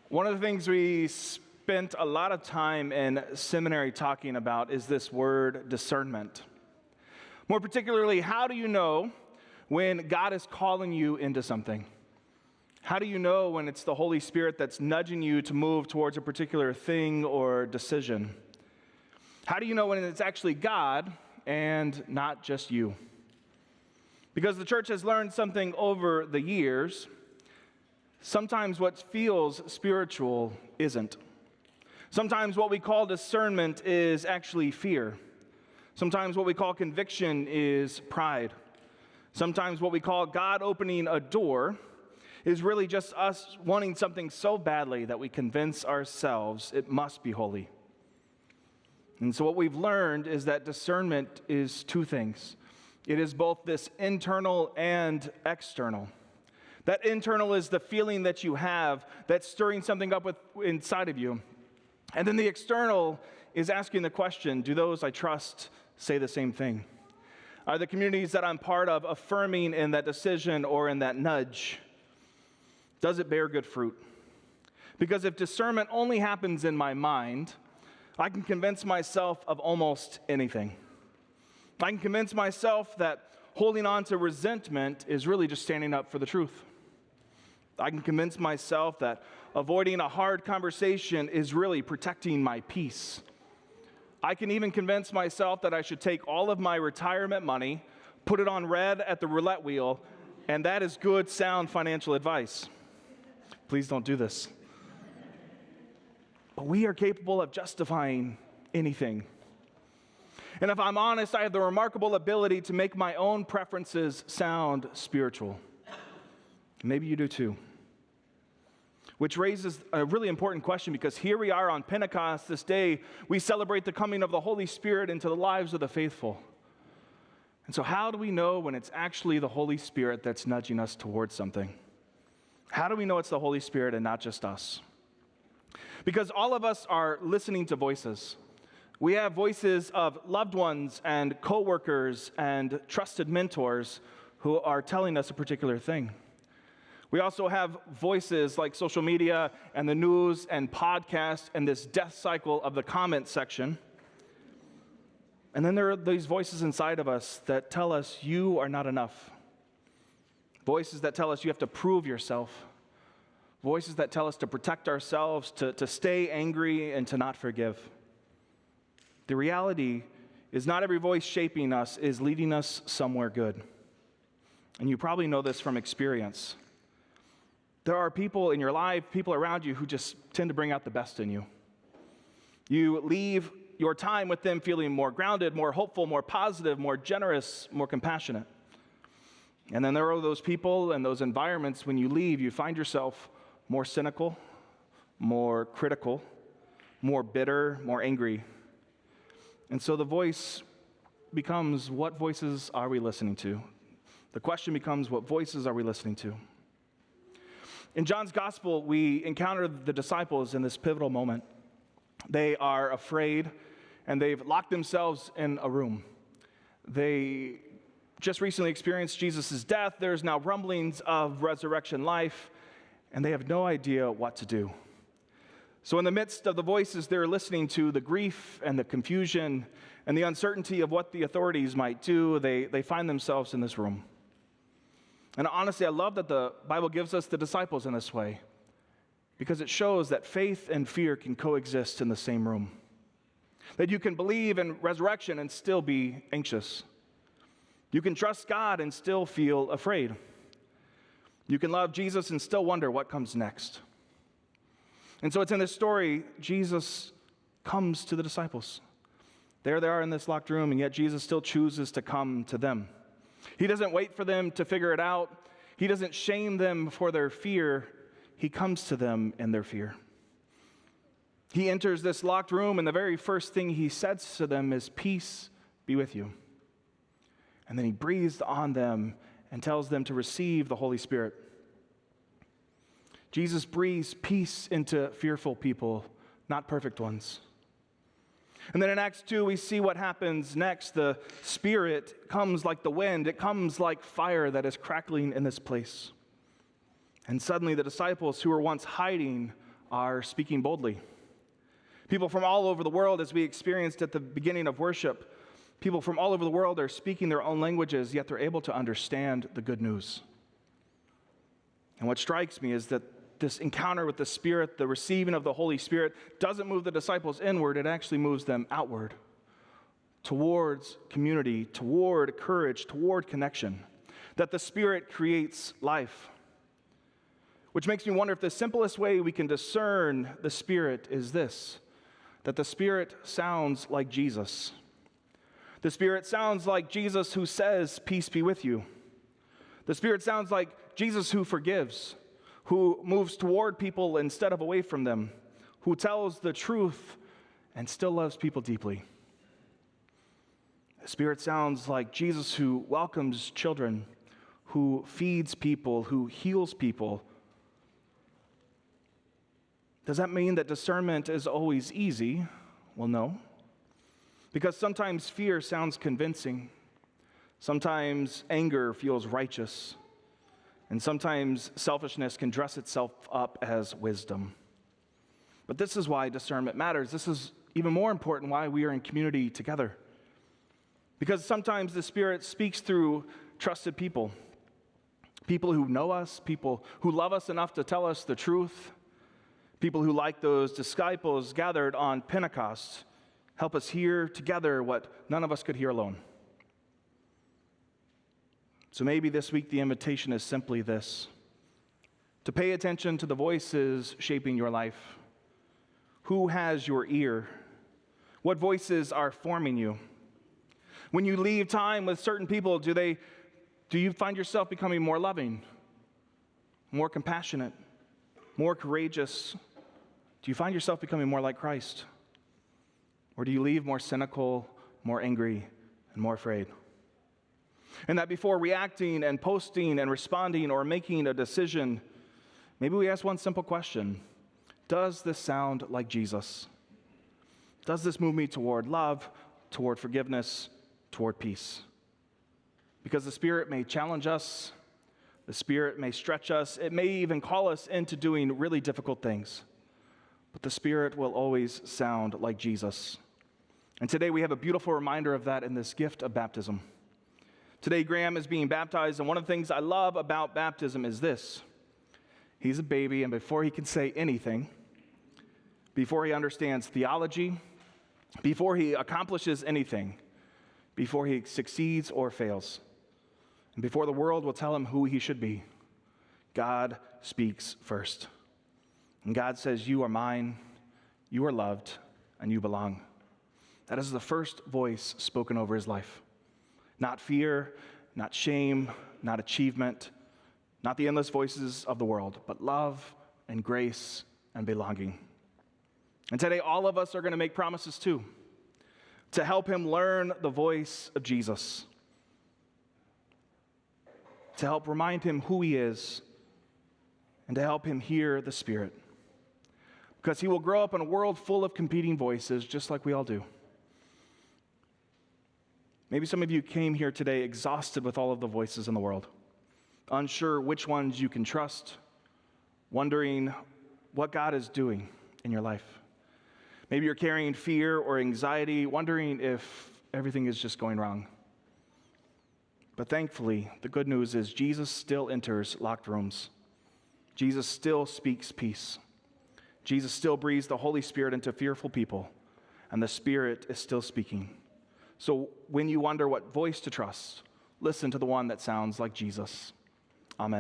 One of the things we spent a lot of time in seminary talking about is this word discernment. More particularly, how do you know when God is calling you into something? How do you know when it's the Holy Spirit that's nudging you to move towards a particular thing or decision? How do you know when it's actually God and not just you? Because the church has learned something over the years. Sometimes what feels spiritual isn't. Sometimes what we call discernment is actually fear. Sometimes what we call conviction is pride. Sometimes what we call God opening a door is really just us wanting something so badly that we convince ourselves it must be holy. And so what we've learned is that discernment is two things. It is both this internal and external. That internal is the feeling that you have that's stirring something up inside of you. And then the external is asking the question, do those I trust say the same thing? Are the communities that I'm part of affirming in that decision or in that nudge? Does it bear good fruit? Because if discernment only happens in my mind, I can convince myself of almost anything. I can convince myself that holding on to resentment is really just standing up for the truth. I can convince myself that avoiding a hard conversation is really protecting my peace. I can even convince myself that I should take all of my retirement money, put it on red at the roulette wheel, and that is good, sound financial advice. Please don't do this. But we are capable of justifying anything. And if I'm honest, I have the remarkable ability to make my own preferences sound spiritual. Maybe you do too. Which raises a really important question, because here we are on Pentecost, this day, we celebrate the coming of the Holy Spirit into the lives of the faithful. And so how do we know when it's actually the Holy Spirit that's nudging us towards something? How do we know it's the Holy Spirit and not just us? Because all of us are listening to voices. We have voices of loved ones and coworkers and trusted mentors who are telling us a particular thing. We also have voices like social media and the news and podcasts and this death cycle of the comment section. And then there are these voices inside of us that tell us you are not enough. Voices that tell us you have to prove yourself. Voices that tell us to protect ourselves, to stay angry and to not forgive. The reality is not every voice shaping us is leading us somewhere good. And you probably know this from experience. There are people in your life, people around you who just tend to bring out the best in you. You leave your time with them feeling more grounded, more hopeful, more positive, more generous, more compassionate. And then there are those people and those environments when you leave, you find yourself more cynical, more critical, more bitter, more angry. And so the voice becomes, what voices are we listening to? The question becomes, what voices are we listening to? In John's gospel, we encounter the disciples in this pivotal moment. They are afraid, and they've locked themselves in a room. They just recently experienced Jesus' death. There's now rumblings of resurrection life, and they have no idea what to do. So in the midst of the voices they're listening to, the grief and the confusion and the uncertainty of what the authorities might do, they find themselves in this room. And honestly, I love that the Bible gives us the disciples in this way, because it shows that faith and fear can coexist in the same room. That you can believe in resurrection and still be anxious. You can trust God and still feel afraid. You can love Jesus and still wonder what comes next. And so it's in this story, Jesus comes to the disciples. There they are in this locked room, and yet Jesus still chooses to come to them. He doesn't wait for them to figure it out. He doesn't shame them for their fear. He comes to them in their fear. He enters this locked room, and the very first thing he says to them is, "Peace be with you." And then he breathes on them and tells them to receive the Holy Spirit. Jesus breathes peace into fearful people, not perfect ones. And then in Acts 2, we see what happens next. The Spirit comes like the wind. It comes like fire that is crackling in this place. And suddenly the disciples who were once hiding are speaking boldly. People from all over the world, as we experienced at the beginning of worship, people from all over the world are speaking their own languages, yet they're able to understand the good news. And what strikes me is that this encounter with the Spirit, the receiving of the Holy Spirit, doesn't move the disciples inward, it actually moves them outward, towards community, toward courage, toward connection. That the Spirit creates life. Which makes me wonder if the simplest way we can discern the Spirit is this, that the Spirit sounds like Jesus. The Spirit sounds like Jesus who says, "Peace be with you." The Spirit sounds like Jesus who forgives, who moves toward people instead of away from them, who tells the truth and still loves people deeply. The Spirit sounds like Jesus who welcomes children, who feeds people, who heals people. Does that mean that discernment is always easy? Well, no. Because sometimes fear sounds convincing. Sometimes anger feels righteous. And sometimes selfishness can dress itself up as wisdom. But this is why discernment matters. This is even more important why we are in community together. Because sometimes the Spirit speaks through trusted people. People who know us, people who love us enough to tell us the truth. People who, like those disciples gathered on Pentecost, help us hear together what none of us could hear alone. So maybe this week the invitation is simply this: to pay attention to the voices shaping your life. Who has your ear? What voices are forming you? When you leave time with certain people, do you find yourself becoming more loving, more compassionate, more courageous? Do you find yourself becoming more like Christ? Or do you leave more cynical, more angry, and more afraid? And that before reacting and posting and responding or making a decision, maybe we ask one simple question: does this sound like Jesus? Does this move me toward love, toward forgiveness, toward peace? Because the Spirit may challenge us, the Spirit may stretch us, it may even call us into doing really difficult things. But the Spirit will always sound like Jesus. And today we have a beautiful reminder of that in this gift of baptism. Today Graham is being baptized, and one of the things I love about baptism is this: he's a baby, and before he can say anything, before he understands theology, before he accomplishes anything, before he succeeds or fails, and before the world will tell him who he should be, God speaks first. And God says, "You are mine, you are loved, and you belong." That is the first voice spoken over his life. Not fear, not shame, not achievement, not the endless voices of the world, but love and grace and belonging. And today, all of us are going to make promises too, to help him learn the voice of Jesus, to help remind him who he is, and to help him hear the Spirit. Because he will grow up in a world full of competing voices, just like we all do. Maybe some of you came here today exhausted with all of the voices in the world, unsure which ones you can trust, wondering what God is doing in your life. Maybe you're carrying fear or anxiety, wondering if everything is just going wrong. But thankfully, the good news is Jesus still enters locked rooms. Jesus still speaks peace. Jesus still breathes the Holy Spirit into fearful people, and the Spirit is still speaking. So when you wonder what voice to trust, listen to the one that sounds like Jesus.